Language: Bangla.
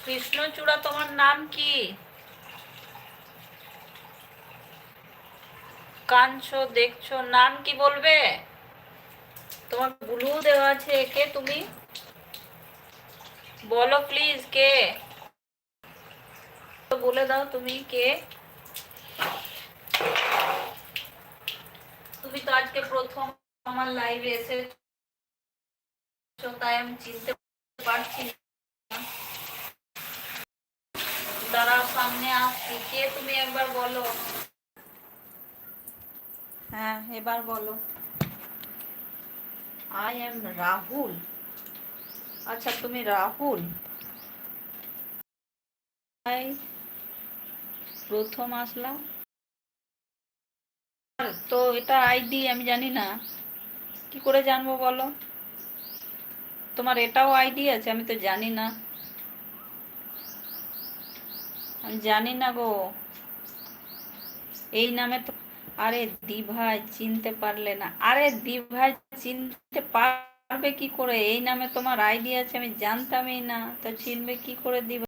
কৃষ্ণচূড়া তোমার নাম কি? কাঁদছো, দেখছো, নাম কি বলবে? তোমার ব্লু দেওয়া আছে, কে তুমি? বলো প্লিজ, কে? তো বলে দাও তুমি কে। তুমি তো আজকে প্রথম আমার লাইভে এসেছো, তাই আমি চিনতে পারছি না। দাঁড়াও, সামনে আসছি। কে তুমি একবার বলো। হ্যাঁ, এবার বলো। I am Rahul. আচ্ছা, তুমি রাহুল। তাই প্রথম আসলাম তো, এটা আইডি আমি জানি না, কি করে জানবো বলো? তোমার এটাও আইডি আছে? আমি তো জানি না, আমি জানি না গো এই নামে তো। আরে দিভাই, চিনতে পারলে না? আরে দিভাই, চিনতে পারবে কি করে? এই নামে তোমার আইডি আছে, আমি জানতামই না, তো চিনবে কি করে দিভাই?